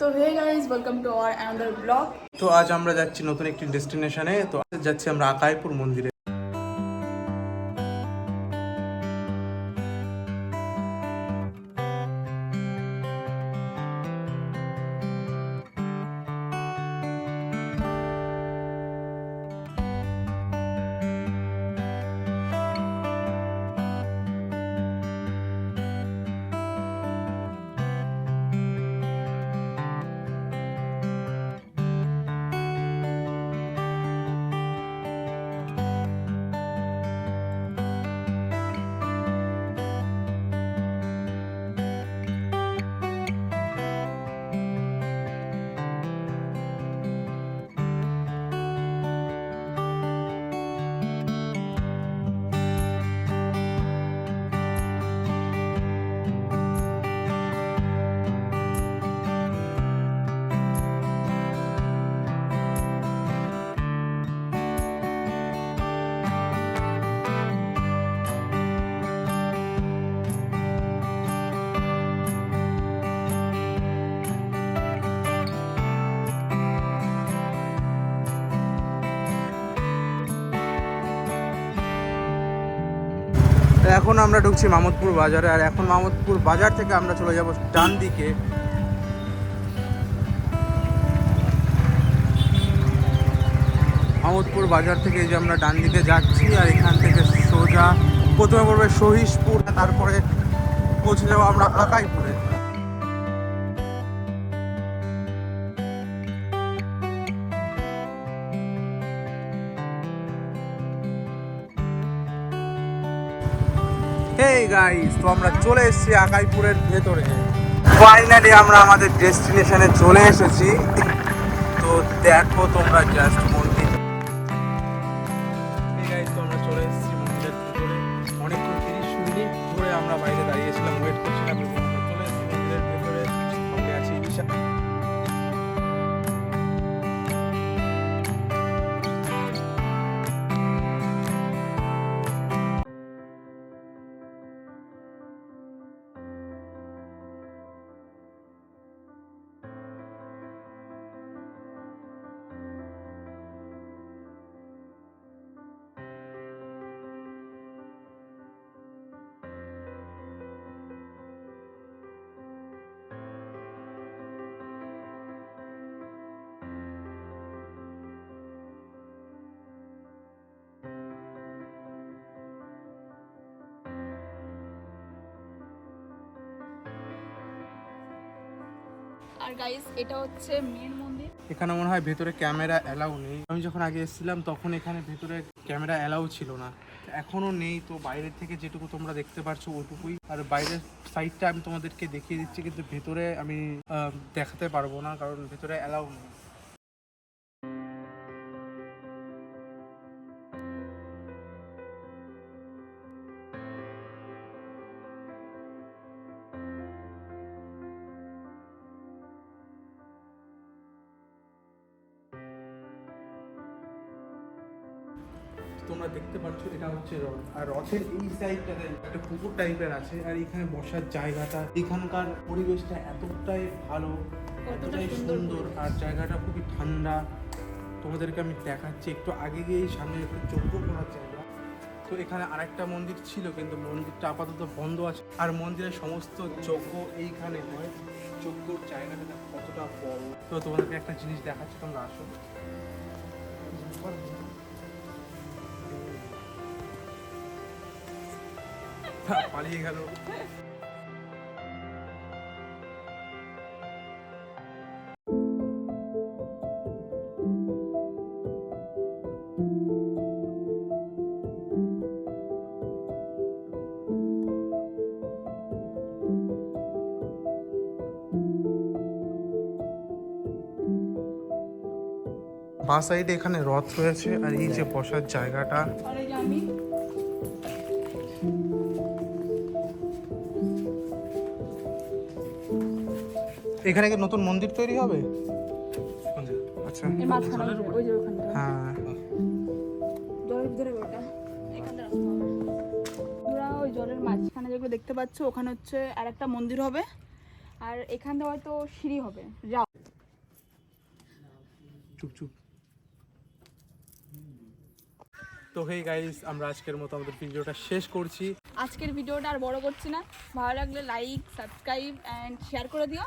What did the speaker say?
তো hey guys, welcome to our another blog. তো আজ আমরা যাচ্ছি নতুন একটি ডেস্টিনেশনে। তো আজ যাচ্ছি আমরা আকাইপুর মন্দিরে। এখন আমরা ঢুকছি মামদপুর বাজারে, আর এখন মামদপুর বাজার থেকে আমরা চলে যাব ডান দিকে। মামদপুর বাজার থেকে এই যে আমরা ডান দিকে যাচ্ছি, আর এখান থেকে সোজা প্রথমে পড়বে সহিশপুর, তারপরে পৌঁছে যাবো আমরা আকাইপুরে। হেই গাইস, তো আমরা চলে এসেছি আকাইপুরের ভেতরে। ফাইনালি আমরা আমাদের ডেস্টিনেশনে চলে এসেছি। তো দেখো তোমরা জাস্ট মন্দির। হেই গাইস, তো আমরা চলে এসেছি মন্দিরের ভেতরে। অনেকক্ষণ 30 মিনিট ধরে আমরা বাইরে দাঁড়িয়েছিলাম, ওয়েট করছিলাম, এবং আমরা চলে এসেছি মন্দিরের ভেতরে। সঙ্গে আছি ঈশা। আর গাইস, এটা হচ্ছে মেন মন্দির। এখানে মনে হয় ভেতরে ক্যামেরা অ্যালাউ নেই। আমি যখন আগে এসেছিলাম তখন এখানে ভেতরে ক্যামেরা অ্যালাউ ছিল না, এখনো নেই। তো বাইরের থেকে যেটুকু তোমরা দেখতে পারছো ওটুকুই, আর বাইরের সাইডটা আমি তোমাদেরকে দেখিয়ে দিচ্ছি, কিন্তু ভেতরে আমি দেখাতে পারবো না, কারণ ভেতরে অ্যালাউ নেই। তোমরা দেখতে পাচ্ছ এটা হচ্ছে রথ, আর রথের এই সাইডটাতে একটা পুকুর টাইপের আছে, আর এখানে বসার জায়গাটা, এখানকার পরিবেশটা এতটাই ভালো, এতটাই সুন্দর, আর জায়গাটা খুবই ঠান্ডা। তোমাদেরকে আমি দেখাচ্ছি, একটু আগে গিয়েই সামনে একটু যজ্ঞ করার জায়গা। তো এখানে আরেকটা মন্দির ছিল, কিন্তু মন্দিরটা আপাতত বন্ধ আছে, আর মন্দিরের সমস্ত যজ্ঞ এইখানে হয়। যজ্ঞর জায়গাটা কতটা বড়। তো তোমাদেরকে একটা জিনিস দেখাচ্ছি, তোমরা আসো। পালিয়ে গেল। বাঁ সাইডে এখানে রথ রয়েছে, আর এই যে বসার জায়গাটা। আর এই যে আমি এখানে কি নতুন মন্দির তৈরি হবে? আচ্ছা, এর মাঝখানে ওই যে ওখানটা হ্যাঁ। জলের ভিতরে ওটা এখানটা রাস্তা হবে। পুরা ওই জলের মাঝখানে যেগুলো দেখতে পাচ্ছ, ওখানে হচ্ছে আর একটা মন্দির হবে, আর এখান থেকে হয়তো সিঁড়ি হবে, যাও। চুপ চুপ। তো হেই গাইস, আমরা আজকের মতো আমাদের ভিডিওটা শেষ করছি। আজকের ভিডিওটা আর বড় করছি না, ভালো লাগলে লাইক, সাবস্ক্রাইব অ্যান্ড শেয়ার করে দিও।